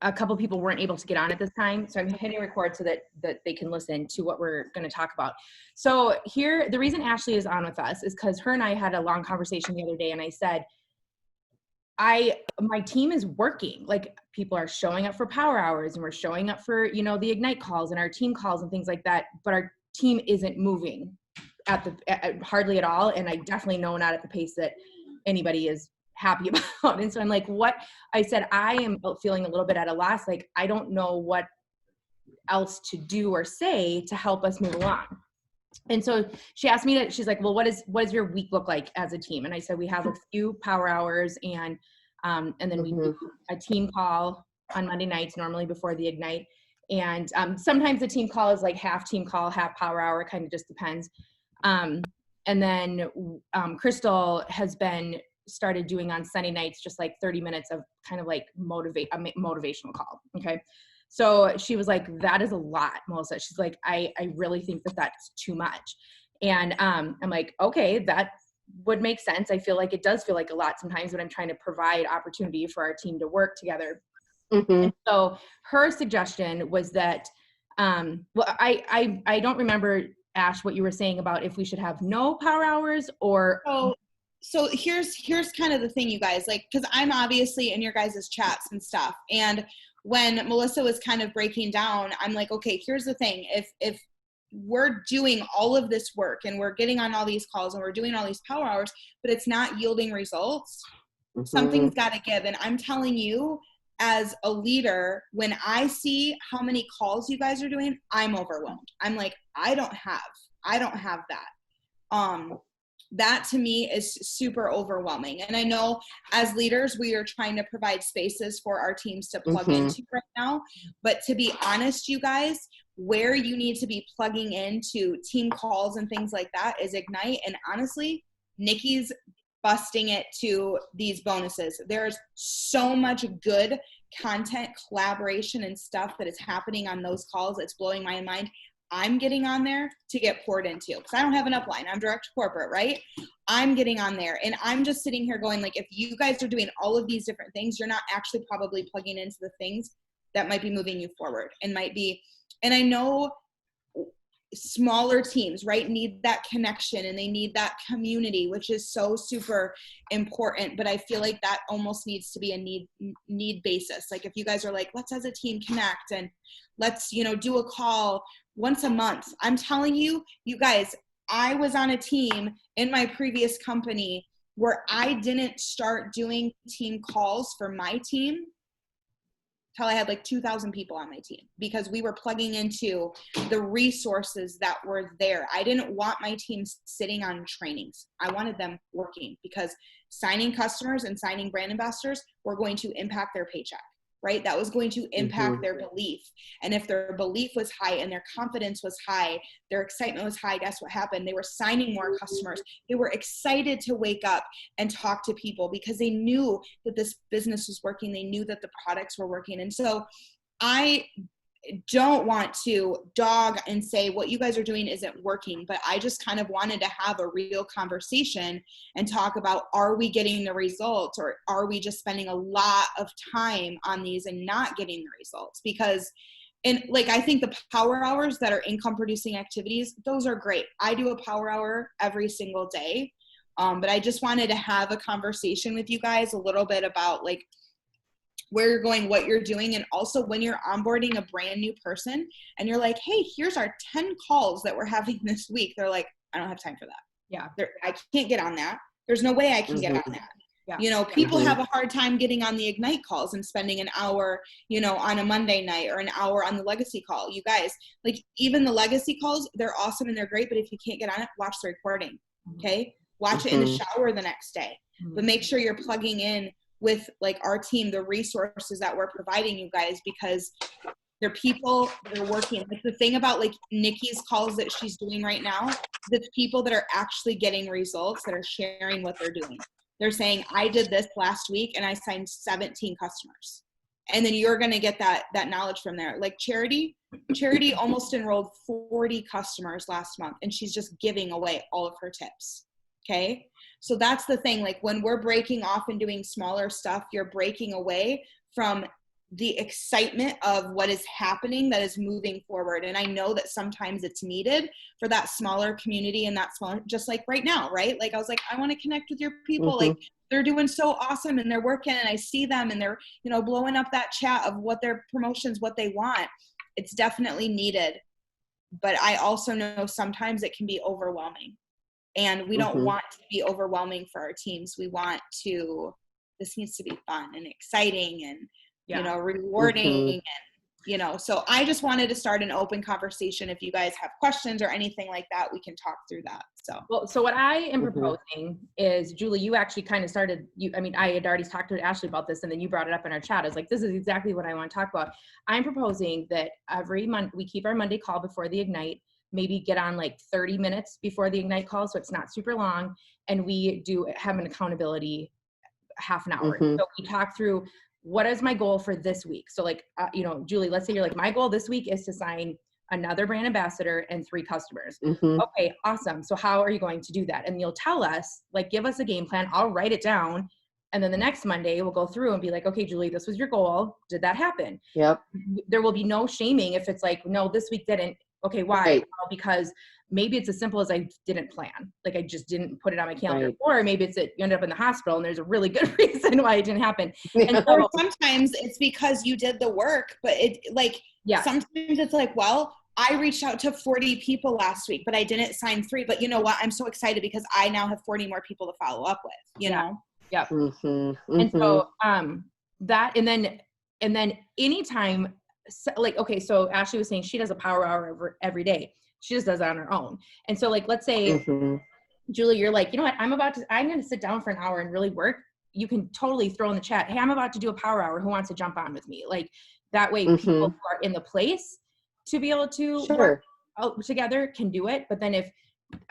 a couple people weren't able to get on at this time. So I'm hitting record so that they can listen to what we're going to talk about. So here, the reason Ashley is on with us is because her and I had a long conversation the other day, and I said, my team is working. Like, people are showing up for power hours, and we're showing up for, the Ignite calls and our team calls and things like that. But our team isn't moving hardly at all. And I definitely know not at the pace that anybody is happy about. And so I'm like, what I said, I am feeling a little bit at a loss. Like, I don't know what else to do or say to help us move along. And so she asked me she's like, well, what does your week look like as a team? And I said, we have a few power hours, and then we do a team call on Monday nights, normally before the Ignite. And sometimes the team call is like half team call, half power hour, kind of just depends. And then Crystal has been started doing on Sunday nights, just like 30 minutes of kind of like motivational call. Okay. So she was like, that is a lot, Melissa. She's like, I really think that's too much. And I'm like, okay, that would make sense. I feel like it does feel like a lot sometimes, but I'm trying to provide opportunity for our team to work together. And so her suggestion was that, well, I don't remember, Ash, what you were saying about if we should have no power hours or. So here's kind of the thing, you guys, like, cause I'm obviously in your guys' chats and stuff. And when Melissa was kind of breaking down, I'm like, okay, here's the thing. If we're doing all of this work and we're getting on all these calls and we're doing all these power hours, but it's not yielding results, something's got to give. And I'm telling you, as a leader, when I see how many calls you guys are doing, I'm overwhelmed. I'm like, I don't have that. That to me is super overwhelming. And I know as leaders, we are trying to provide spaces for our teams to plug into right now. But to be honest, you guys, where you need to be plugging into team calls and things like that is Ignite. And honestly, Nikki's busting it to these bonuses. There's so much good content, collaboration, and stuff that is happening on those calls. It's blowing my mind. I'm getting on there to get poured into because I don't have an upline. I'm direct to corporate, right? I'm getting on there and I'm just sitting here going like, if you guys are doing all of these different things, you're not actually probably plugging into the things that might be moving you forward and might be, and I know smaller teams, right, need that connection and they need that community, which is so super important. But I feel like that almost needs to be a need basis. Like if you guys are like, let's as a team connect and let's, do a call once a month. I'm telling you, you guys, I was on a team in my previous company where I didn't start doing team calls for my team till I had like 2,000 people on my team because we were plugging into the resources that were there. I didn't want my team sitting on trainings. I wanted them working because signing customers and signing brand ambassadors were going to impact their paycheck, right? That was going to impact their belief. And if their belief was high and their confidence was high, their excitement was high, guess what happened? They were signing more customers. They were excited to wake up and talk to people because they knew that this business was working. They knew that the products were working. And so I don't want to dog and say what you guys are doing isn't working, but I just kind of wanted to have a real conversation and talk about, are we getting the results or are we just spending a lot of time on these and not getting the results? Because I think the power hours that are income producing activities, those are great. I do a power hour every single day. But I just wanted to have a conversation with you guys a little bit about like where you're going, what you're doing. And also when you're onboarding a brand new person and you're like, hey, here's our 10 calls that we're having this week. They're like, I don't have time for that. Yeah. I can't get on that. There's no way I can get on that. Yeah. People have a hard time getting on the Ignite calls and spending an hour, on a Monday night or an hour on the legacy call. You guys, like even the legacy calls, they're awesome and they're great. But if you can't get on it, watch the recording. Okay. Watch it in the shower the next day, but make sure you're plugging in with like our team, the resources that we're providing you guys, because they're people that are working. Like the thing about like Nikki's calls that she's doing right now, the people that are actually getting results, that are sharing what they're doing. They're saying, I did this last week and I signed 17 customers. And then you're going to get that knowledge from there. Like Charity almost enrolled 40 customers last month and she's just giving away all of her tips. Okay. So that's the thing. Like when we're breaking off and doing smaller stuff, you're breaking away from the excitement of what is happening that is moving forward. And I know that sometimes it's needed for that smaller community and that smaller, just like right now, right? Like I was like, I want to connect with your people. Like they're doing so awesome and they're working and I see them and they're, you know, blowing up that chat of what their promotions, what they want. It's definitely needed. But I also know sometimes it can be overwhelming. And we don't want to be overwhelming for our teams. We want to, this needs to be fun and exciting and, you know, rewarding and, you know, so I just wanted to start an open conversation. If you guys have questions or anything like that, we can talk through that. So, well, so what I am proposing is, Julie, you actually kind of started, I had already talked to Ashley about this and then you brought it up in our chat. I was like, this is exactly what I want to talk about. I'm proposing that every month we keep our Monday call before the Ignite, maybe get on like 30 minutes before the Ignite call. So it's not super long. And we have an accountability half an hour. So we talk through, what is my goal for this week? So like, you know, Julie, let's say you're like, my goal this week is to sign another brand ambassador and 3 customers. Okay, awesome. So how are you going to do that? And you'll tell us, like, give us a game plan. I'll write it down. And then the next Monday we'll go through and be like, okay, Julie, this was your goal. Did that happen? Yep. There will be no shaming if it's like, no, this week didn't. Okay, why? Right. Well, because maybe it's as simple as I didn't plan. Like I just didn't put it on my calendar. Right. Or maybe it's that you ended up in the hospital and there's a really good reason why it didn't happen. And or sometimes it's because you did the work, but it like, sometimes it's like, well, I reached out to 40 people last week, but I didn't sign 3. But you know what? I'm so excited because I now have 40 more people to follow up with, you know? Yeah. And so that, and then anytime, like, okay, so Ashley was saying she does a power hour every day. She just does it on her own. And so like, let's say, Julie, you're like, you know what, I'm going to sit down for an hour and really work. You can totally throw in the chat, hey, I'm about to do a power hour. Who wants to jump on with me? Like that way people who are in the place to be able to work together can do it. But then if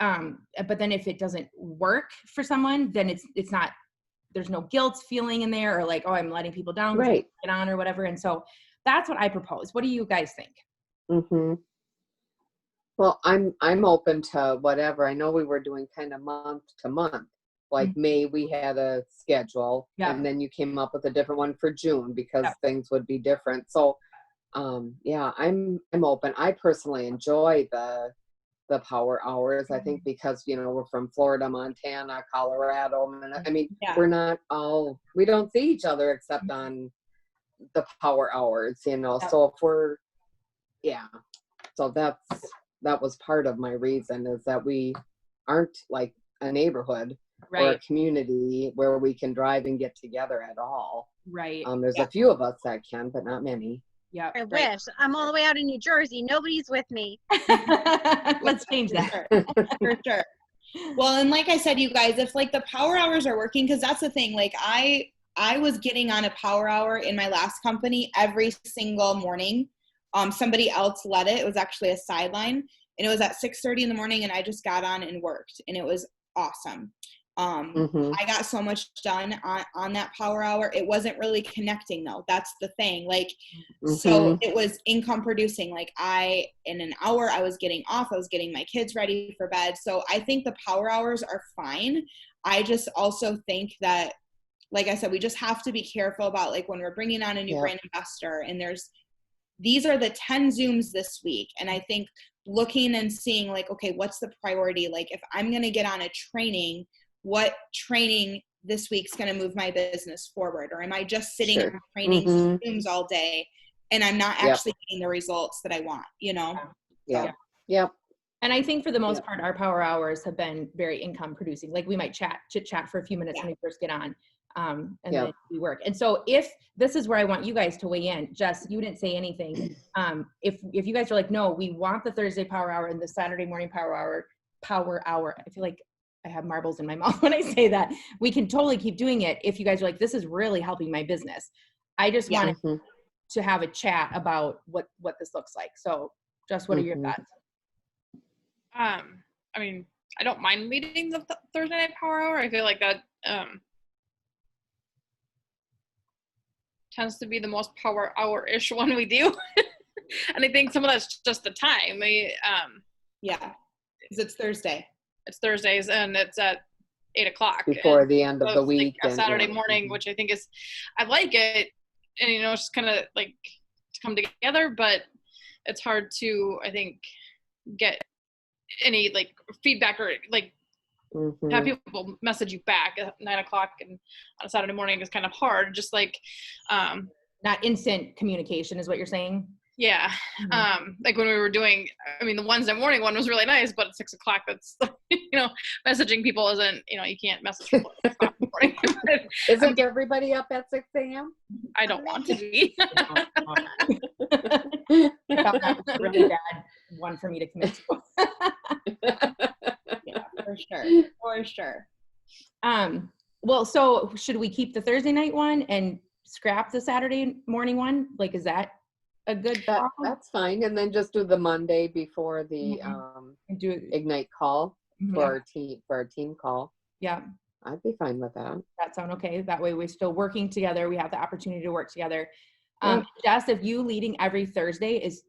it doesn't work for someone, then it's not, there's no guilt feeling in there or like, oh, I'm letting people down, right, get on or whatever. And so that's what I propose. What do you guys think? Well, I'm open to whatever. I know we were doing kind of month to month. Like May, we had a schedule, and then you came up with a different one for June because things would be different. So, I'm open. I personally enjoy the power hours. I think because we're from Florida, Montana, Colorado, and I mean we're not we don't see each other except on the power hours. So if we're so that was part of my reason, is that we aren't like a neighborhood or a community where we can drive and get together at all. Right. There's a few of us that can, but not many. Yeah. I wish. I'm all the way out in New Jersey. Nobody's with me. Let's change that. For sure. Well, and like I said, you guys, if like the power hours are working, because that's the thing, like I was getting on a power hour in my last company every single morning. Somebody else led it. It was actually a sideline, and it was at 6:30 in the morning, and I just got on and worked, and it was awesome. I got so much done on that power hour. It wasn't really connecting though. That's the thing. Like, so it was income producing. Like in an hour I was getting off, I was getting my kids ready for bed. So I think the power hours are fine. I just also think that, like I said, we just have to be careful about like when we're bringing on a new brand investor, and these are the 10 Zooms this week. And I think looking and seeing like, okay, what's the priority? Like if I'm going to get on a training, what training this week's going to move my business forward? Or am I just sitting in training Zooms all day and I'm not actually getting the results that I want, Yeah. And I think for the most part, our power hours have been very income producing. Like we might chit chat for a few minutes when we first get on. And then we work. And so if this is where I want you guys to weigh in, Jess, you didn't say anything. If you guys are like, no, we want the Thursday power hour and the Saturday morning power hour, I feel like I have marbles in my mouth when I say that. We can totally keep doing it if you guys are like, this is really helping my business. I just wanted to have a chat about what this looks like. So Jess, what are your thoughts? I mean, I don't mind leading the Thursday night power hour. I feel like that tends to be the most power hour-ish one we do. And I think some of that's just the time. Because it's Thursday. It's Thursdays and it's at 8:00 before the end of the week. Like Saturday morning, which I think I like it. and it's just kind of like to come together, but it's hard to, I think, get any like feedback or like have people message you back at 9:00 and on a Saturday morning is kind of hard. Just like, not instant communication is what you're saying. Yeah. Like when we were doing, I mean, the Wednesday morning one was really nice, but at 6:00, that's, messaging people isn't, you can't message people at 6:00 in the morning. Isn't everybody up at 6 a.m.? I don't want to be. I thought that was a really bad one for me to commit to. Yeah, for sure. Well, so should we keep the Thursday night one and scrap the Saturday morning one? Like, is that a good call? That's fine. And then just do the Monday before the do Ignite call for our team call. Yeah. I'd be fine with that. That sound okay? That way we're still working together. We have the opportunity to work together. Yeah. Jess, if you leading every Thursday is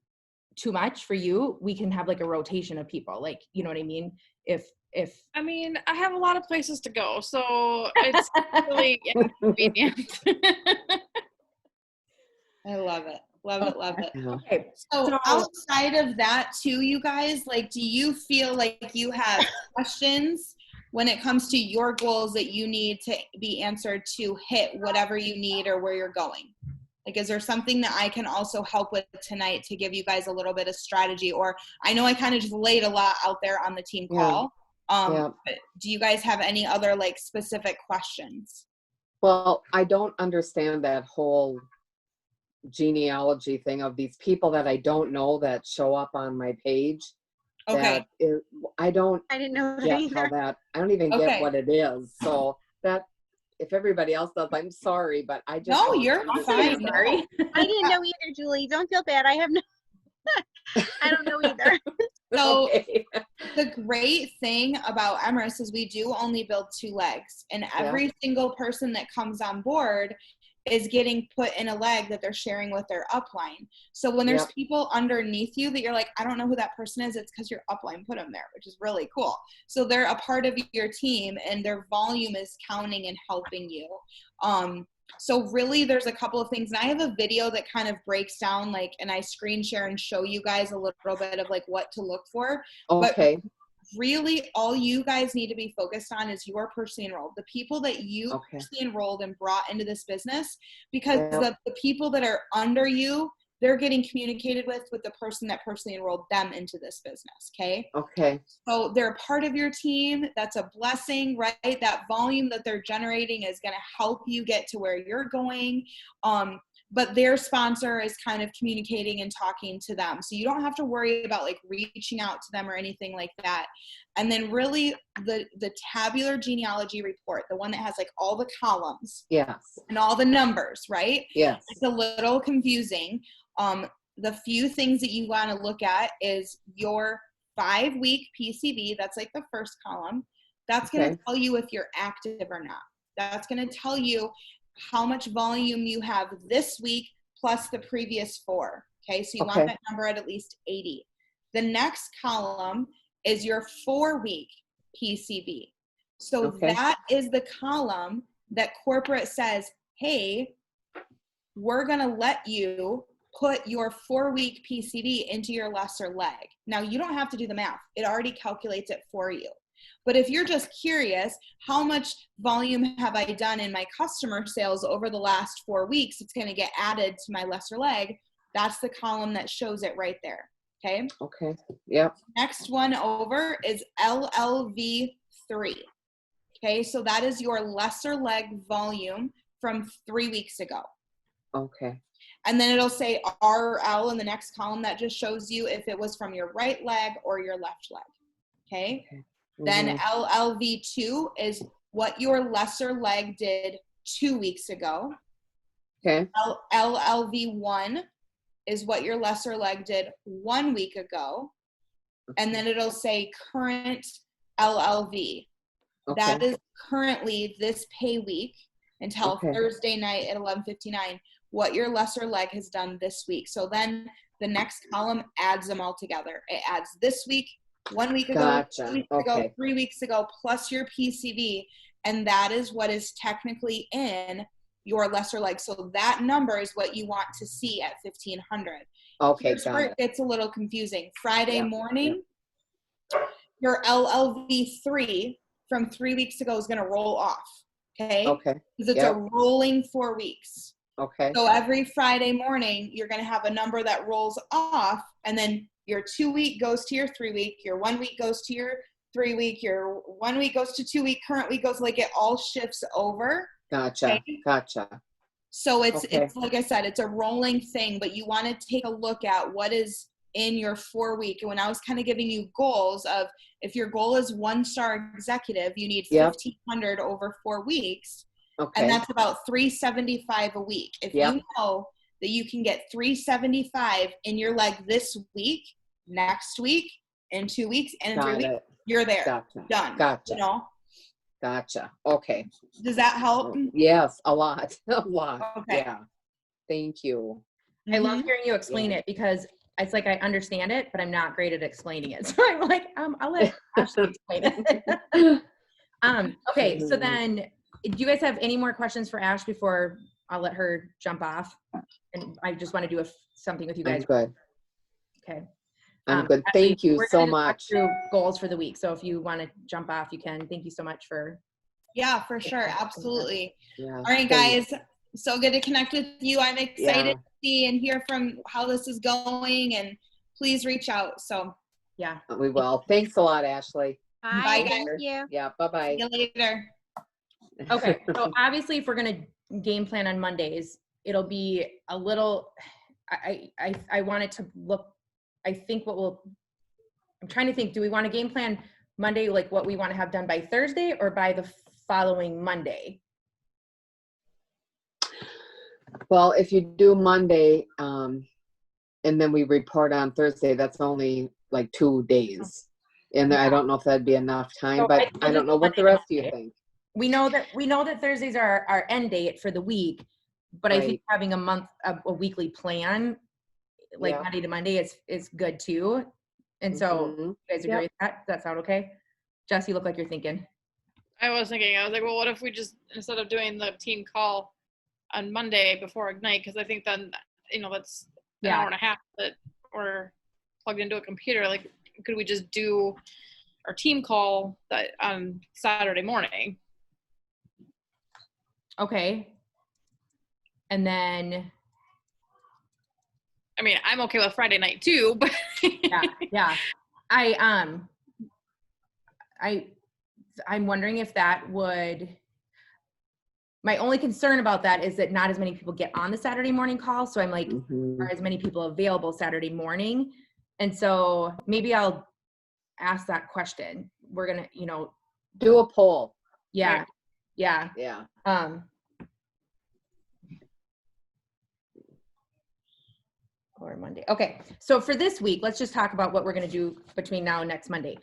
too much for you, we can have like a rotation of people. Like, you know what I mean? If I mean, I have a lot of places to go, so it's really inconvenient. I love it. Love it. Yeah. okay. So outside of that too, you guys, like, do you feel like you have questions when it comes to your goals that you need to be answered to hit whatever you need or where you're going? Like, is there something that I can also help with tonight to give you guys a little bit of strategy? Or I know I kind of just laid a lot out there on the team call. But do you guys have any other like specific questions? Well, I don't understand that whole genealogy thing of these people that I don't know that show up on my page. Okay. I didn't know that get either. how that, I don't even get what it is. So that, if everybody else does, I'm sorry, but I just. No, you're fine. Sorry. I didn't know either, Julie. Don't feel bad. I don't know either. So Okay. the great thing about Emrys is we do only build 2 legs, and every single person that comes on board is getting put in a leg that they're sharing with their upline. So when there's people underneath you that you're like, I don't know who that person is, it's because your upline put them there, which is really cool. So they're a part of your team and their volume is counting and helping you. So really there's a couple of things, and I have a video that kind of breaks down like, and I screen share and show you guys a little bit of like what to look for. Okay. But really all you guys need to be focused on is your personally enrolled, the people that you personally enrolled and brought into this business, because the people that are under you, they're getting communicated with the person that personally enrolled them into this business. Okay. So they're a part of your team. That's a blessing, right? That volume that they're generating is going to help you get to where you're going. But their sponsor is kind of communicating and talking to them. So you don't have to worry about like reaching out to them or anything like that. And then really the tabular genealogy report, the one that has like all the columns and all the numbers, right? Yes. It's a little confusing. The few things that you want to look at is your 5-week PCV. That's like the first column. That's going to tell you if you're active or not. That's going to tell you how much volume you have this week plus the previous 4. Okay, so you want that number at least 80. The next column is your 4-week PCV. So that is the column that corporate says, hey, we're going to let you put your 4-week PCV into your lesser leg. Now, you don't have to do the math. It already calculates it for you. But if you're just curious, how much volume have I done in my customer sales over the last 4 weeks? It's going to get added to my lesser leg. That's the column that shows it right there. Okay. Okay. Yep. Next one over is LLV3. Okay. So that is your lesser leg volume from 3 weeks ago. Okay. And then it'll say RL in the next column. That just shows you if it was from your right leg or your left leg. Okay. Then LLV2 is what your lesser leg did 2 weeks ago. Okay. LLV1 is what your lesser leg did 1 week ago. And then it'll say current LLV. That is currently this pay week until Thursday night at 11:59, what your lesser leg has done this week. So then the next column adds them all together. It adds this week, 1 week ago, 2 weeks ago, 3 weeks ago, plus your PCV. And that is what is technically in your lesser leg. So that number is what you want to see at 1,500. Okay, Here's got where it. it gets a little confusing. Friday Yeah, morning, your LLV3 from 3 weeks ago is going to roll off. Okay. Okay. Because it's Yep. a rolling 4 weeks. Okay. So every Friday morning, you're going to have a number that rolls off, and then your 2 week goes to your 3 week, your 1 week goes to your 3 week, your 1 week goes to 2 week, current week goes, like it all shifts over. Gotcha. Okay. Gotcha. So it's Okay. like I said, it's a rolling thing, but you want to take a look at what is in your 4 week. And when I was kind of giving you goals of, if your goal is 1-star executive, you need Yep. 1,500 over 4 weeks. Okay. And that's about $375 a week. If Yep. you know that you can get $375 in your leg this week, next week, in 2 weeks, and in 3 Got weeks, it. you're there. Gotcha. Done. Gotcha. You know? Gotcha. Okay. Does that help? Yes, a lot. A lot. Okay. Yeah. Thank you. I love Mhm. hearing you explain it because it's like I understand it, but I'm not great at explaining it. So I'm like, I'll let Ashley explain it. Okay, so then do you guys have any more questions for Ash before I'll let her jump off? And I just want to do something with you I'm guys. good. Okay. I'm good. Ashley, Thank you we're so gonna just walk much. through goals for the week. So if you want to jump off, you can. Thank you so much for. Yeah, for sure. Absolutely. Yeah. All right, thanks. guys. So good to connect with you. I'm excited Yeah. to see and hear from how this is going, and please reach out. So Yeah. We will. Thanks a lot, Ashley. Bye, Bye, thank guys. you. Yeah. Bye-bye. see you later. Okay. So obviously, if we're gonna game plan on Mondays, it'll be a little. I want it to look. I think what we'll. I'm trying to think. Do we want to game plan Monday, like what we want to have done by Thursday, or by the following Monday? Well, if you do Monday, and then we report on Thursday, that's only like 2 days. And I don't know if that'd be enough time, So but I I don't know what the Monday, rest of you think. We know that Thursdays are our end date for the week, but I think Right. having a weekly plan, like Yeah. Monday to Monday, is good too. And so, Mhm. you guys agree Yep. with that? Does that sound okay? Jess, you look like you're thinking. I was like, well, what if we just, instead of doing the team call on Monday before Ignite, because I think then, that's an hour and a half that we're plugged into a computer. Like, could we just do our team call that on Saturday morning? Okay. And then, I mean, I'm okay with Friday night too, but yeah. I'm wondering if that would, my only concern about that is that not as many people get on the Saturday morning call. So I'm like, Mhm. are as many people available Saturday morning? And so maybe I'll ask that question. We're gonna, Do a poll. yeah, Right. yeah. Yeah. Or Monday. Okay. So for this week, let's just talk about what we're going to do between now and next Monday.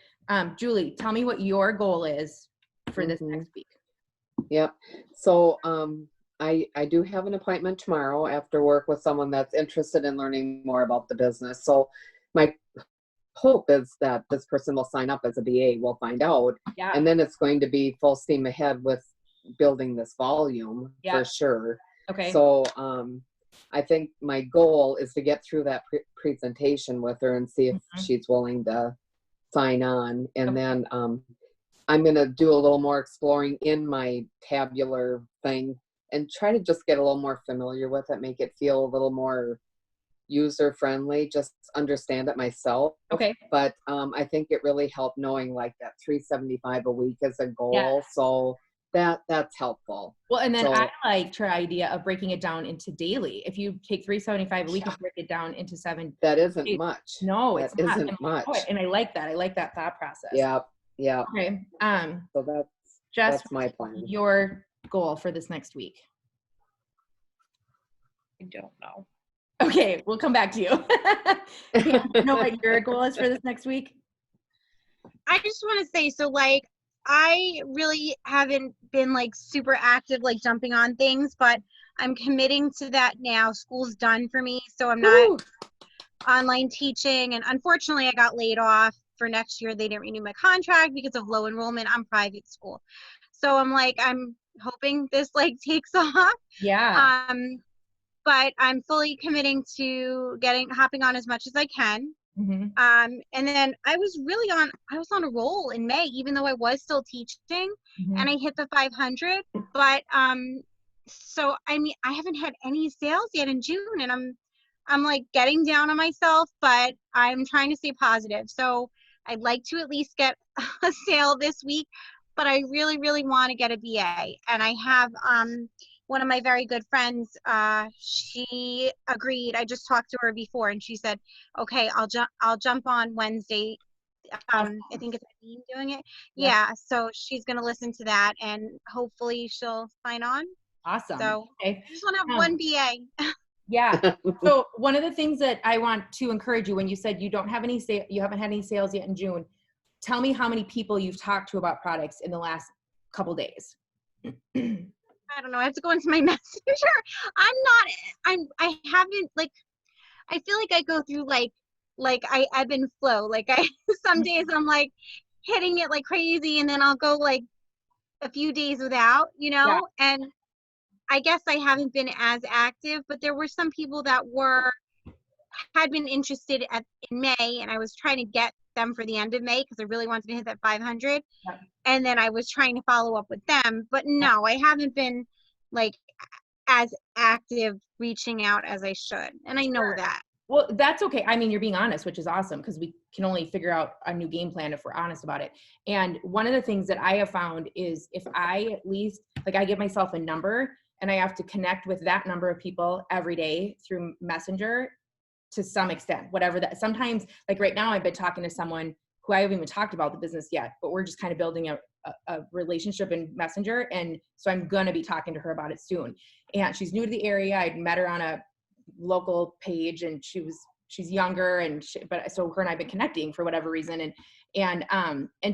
Julie, tell me what your goal is for this Mhm. next week. Yep. So I do have an appointment tomorrow after work with someone that's interested in learning more about the business. So my hope is that this person will sign up as a BA. We'll find out. Yeah. And then it's going to be full steam ahead with building this volume Yeah. for sure. Okay. So I think my goal is to get through that presentation with her and see if Mhm. she's willing to sign on. And Okay. then I'm going to do a little more exploring in my tabular thing and try to just get a little more familiar with it, make it feel a little more user friendly, just understand it myself. Okay. But I think it really helped knowing like that 375 a week is a goal. Yeah. So that's helpful. Well, and then So- I liked her idea of breaking it down into daily. If you take 375 a week and break it down into 7. That isn't It- much. No, That it's not. isn't much. And I like that. I like that thought process. Yeah. Yeah. Okay. So Jess, that's my plan. your goal for this next week. I don't know. Okay, we'll come back to you. Pam, you know what your goal is for this next week? I just want to say, so like, I really haven't been like super active, like jumping on things, but I'm committing to that now. School's done for me, so I'm not Woo! online teaching. And unfortunately, I got laid off for next year. They didn't renew my contract because of low enrollment. I'm private school. So I'm like, I'm hoping this like takes off. Yeah. But I'm fully committing to hopping on as much as I can. Mm-hmm. And then I was on a roll in May, even though I was still teaching, Mm-hmm. and I hit the 500. But so I mean, I haven't had any sales yet in June, and I'm like getting down on myself, but I'm trying to stay positive. So I'd like to at least get a sale this week, but I really, really want to get a BA. And I have one of my very good friends, she agreed. I just talked to her before, and she said, okay, I'll jump on Wednesday. I think it's Nadine doing it. Yeah, so she's gonna listen to that, and hopefully she'll sign on. Awesome. So okay. I just want to have one BA. Yeah. So one of the things that I want to encourage you, when you said you don't have any you haven't had any sales yet in June, tell me how many people you've talked to about products in the last couple days. I don't know. I have to go into my messenger. I haven't, like, I feel like I go through like I ebb and flow. Like some days I'm like hitting it like crazy, and then I'll go like a few days without, Yeah. And I guess I haven't been as active, but there were some people that had been interested in May, and I was trying to get them for the end of May because I really wanted to hit that 500. Yeah. And then I was trying to follow up with them, but no, I haven't been like as active reaching out as I should. And I know that. Well, that's okay. I mean, you're being honest, which is awesome, because we can only figure out a new game plan if we're honest about it. And one of the things that I have found is if I at least, like, I give myself a number and I have to connect with that number of people every day through Messenger to some extent, whatever that, sometimes, like right now I've been talking to someone who I haven't even talked about the business yet, but we're just kind of building a relationship in Messenger. And so I'm going to be talking to her about it soon. And she's new to the area. I'd met her on a local page, and she's younger, and so her and I've been connecting for whatever reason. And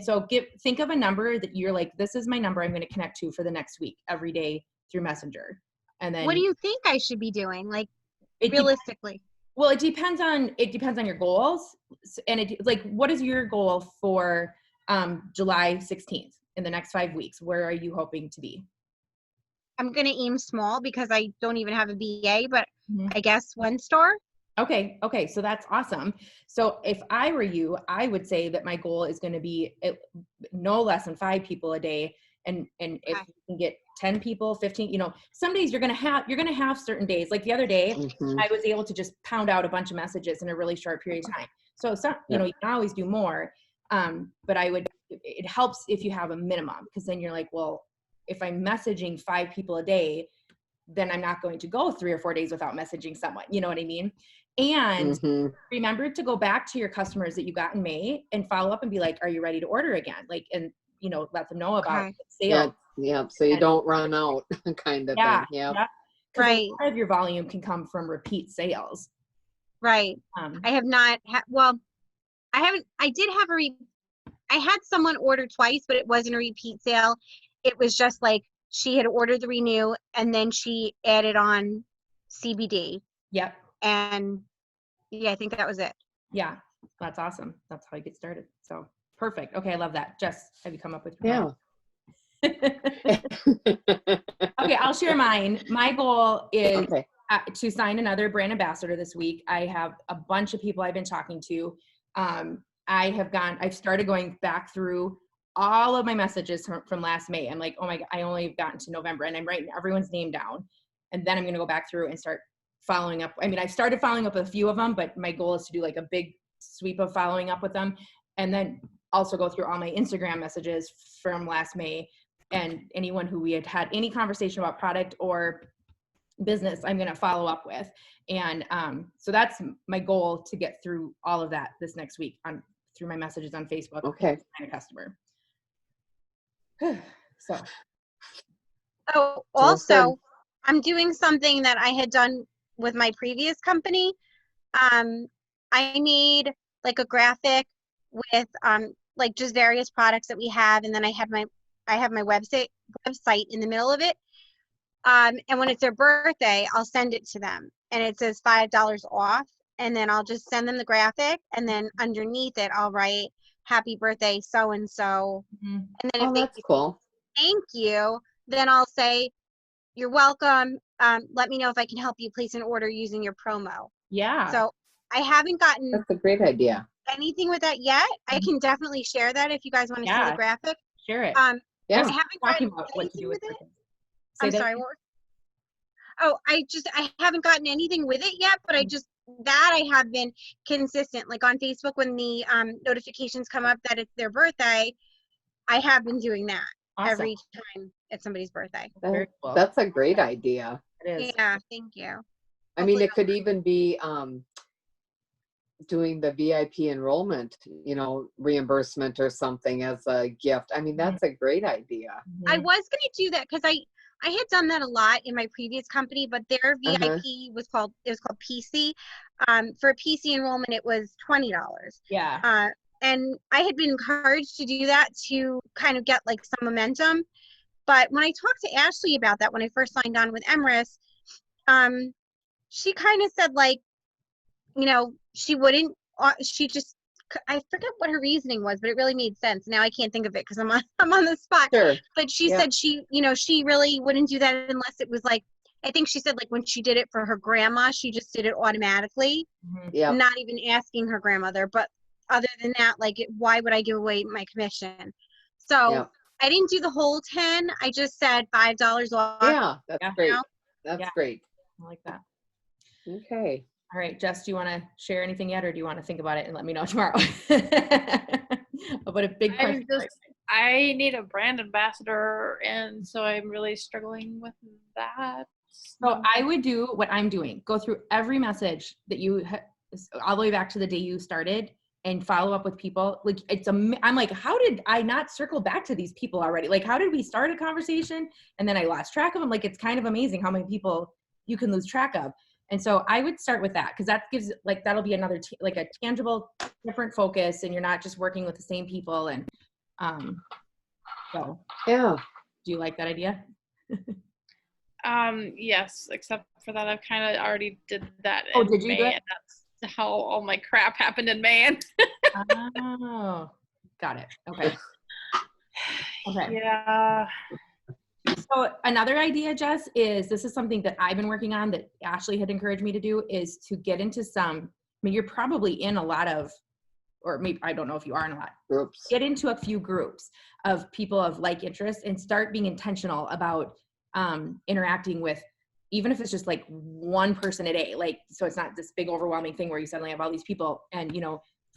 so think of a number that you're like, this is my number I'm going to connect to for the next week every day through Messenger. And then what do you think I should be doing? Like, realistically? Well, it depends on your goals. And what is your goal for July 16th in the next 5 weeks? Where are you hoping to be? I'm going to aim small because I don't even have a BA, but I guess 1 store. Okay. So that's awesome. So if I were you, I would say that my goal is going to be no less than 5 people a day. And if you can get 10 people, 15, some days you're going to have certain days. Like the other day, I was able to just pound out a bunch of messages in a really short period of time. So you can always do more. But it helps if you have a minimum, because then you're like, well, if I'm messaging 5 people a day, then I'm not going to go 3 or 4 days without messaging someone. You know what I mean? And remember to go back to your customers that you got in May and follow up and be like, are you ready to order again? Like, and let them know about the sale. Yeah. So you don't run out kind of thing. Yeah. Right. A lot of your volume can come from repeat sales. Right. I have not I had someone order twice, but it wasn't a repeat sale. It was just like she had ordered the renew and then she added on CBD. Yep. And yeah, I think that was it. Yeah. That's awesome. That's how you get started. So perfect. Okay. I love that. Jess, have you come up with your Okay. I'll share mine. My goal is to sign another brand ambassador this week. I have a bunch of people I've been talking to. I've started going back through all of my messages from last May. I'm like, oh my God, I only have gotten to November, and I'm writing everyone's name down. And then I'm going to go back through and start following up. I mean, I've started following up with a few of them, but my goal is to do like a big sweep of following up with them. And then also go through all my Instagram messages from last May, and anyone who we had any conversation about product or business, I'm going to follow up with. And so that's my goal, to get through all of that this next week through my messages on Facebook. Okay. Find a customer. So also, I'm doing something that I had done with my previous company. I made like a graphic with like just various products that we have, and then I have my website in the middle of it. And when it's their birthday, I'll send it to them, and it says $5 off, and then I'll just send them the graphic, and then underneath it I'll write happy birthday so and so. And then if that's cool. Thank you, then I'll say, you're welcome. Let me know if I can help you place an order using your promo. Yeah. So I haven't gotten That's a great idea. anything with that yet. I can definitely share that if you guys want to see Yeah. the graphic. Share it. I Yeah. haven't Talking gotten about what to do anything with with it. it. Say I'm that sorry. again? I haven't gotten anything with it yet, but I have been consistent. Like on Facebook, when the notifications come up that it's their birthday, I have been doing that Awesome. every time it's somebody's birthday. Very cool. That's a great idea. It is. Yeah, thank you. I mean, Hopefully it could even be doing the VIP enrollment, reimbursement or something as a gift. I mean, that's a great idea. I Mhm. was going to do that because I had done that a lot in my previous company, but their VIP was called PC. For PC enrollment, it was $20. Yeah. And I had been encouraged to do that to kind of get like some momentum. But when I talked to Ashley about that, when I first signed on with Emrys, she kind of said like, she wouldn't, I forget what her reasoning was, but it really made sense. Now I can't think of it because I'm on the spot. Sure. But she said she really wouldn't do that unless it was like, I think she said like when she did it for her grandma, she just did it automatically, Yeah. not even asking her grandmother. But other than that, like, why would I give away my commission? So Yeah. I didn't do the whole 10. I just said $5 off. Yeah. That's great. know? That's Yeah. great. I like that. Okay. All right, Jess, do you want to share anything yet, or do you want to think about it and let me know tomorrow? But a big question. I need a brand ambassador, and so I'm really struggling with that. So I would do what I'm doing. Go through every message that you all the way back to the day you started and follow up with people. Like I'm like, how did I not circle back to these people already? Like, how did we start a conversation and then I lost track of them? Like, it's kind of amazing how many people you can lose track of. And so I would start with that because that gives like, that'll be another like a tangible, different focus, and you're not just working with the same people. And so Yeah. do you like that idea? Yes, except for that I've kind of already did that Oh, in did you May, do it? and that's how all my crap happened in May. Oh, got it. Okay. Okay. Yeah. So another idea, Jess, this is something that I've been working on that Ashley had encouraged me to do, is to get into you're probably in a lot of, or maybe, I don't know if you are in a lot, Groups. get into a few groups of people of like interests and start being intentional about interacting with, even if it's just like one person a day, like, so it's not this big overwhelming thing where you suddenly have all these people and,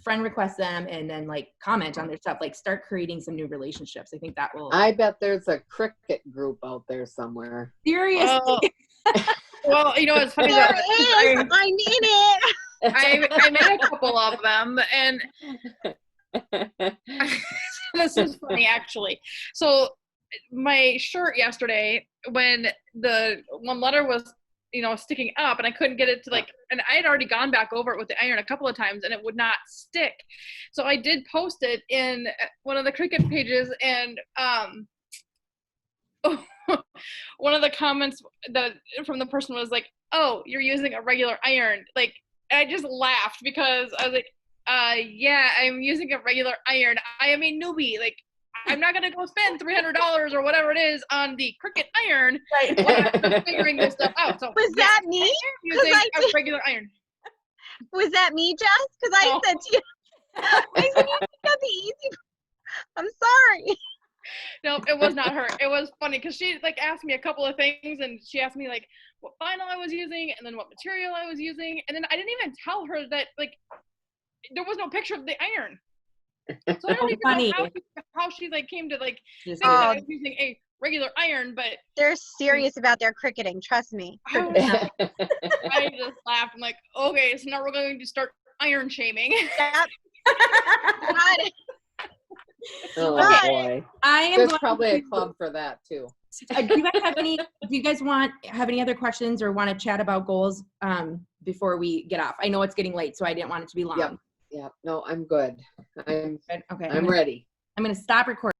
friend request them and then like comment on their stuff, like start creating some new relationships. I think that will. I bet there's a cricket group out there somewhere. Seriously. Well, it's funny. There is. I need it. I made a couple of them, and this is funny actually. So my shirt yesterday, when the one letter was sticking up and I couldn't get it to and I had already gone back over it with the iron a couple of times and it would not stick. So I did post it in one of the Cricut pages, and one of the comments from the person was like, "Oh, you're using a regular iron." Like, I just laughed because I was like, yeah, I'm using a regular iron. I am a newbie. Like, I'm not gonna go spend $300 or whatever it is on the Cricut iron when I'm figuring this stuff out. So Was that me? Using a regular iron. Was that me, Jess? Because I said to you, I said you got the easy. I'm sorry. No, it was not her. It was funny because she asked me a couple of things, and she asked me what vinyl I was using and then what material I was using, and then I didn't even tell her that there was no picture of the iron. So I don't even know how she came to think that I was using a regular iron, but they're serious about their cricketing. Trust me. I just laughed. I'm like, okay, so now we're going to start iron shaming. Yep. Got it. Oh boy. There's probably a club for that too. Do you guys have any other questions or want to chat about goals before we get off? I know it's getting late, so I didn't want it to be long. Yeah. No, I'm good. Okay. I'm ready. I'm going to stop recording.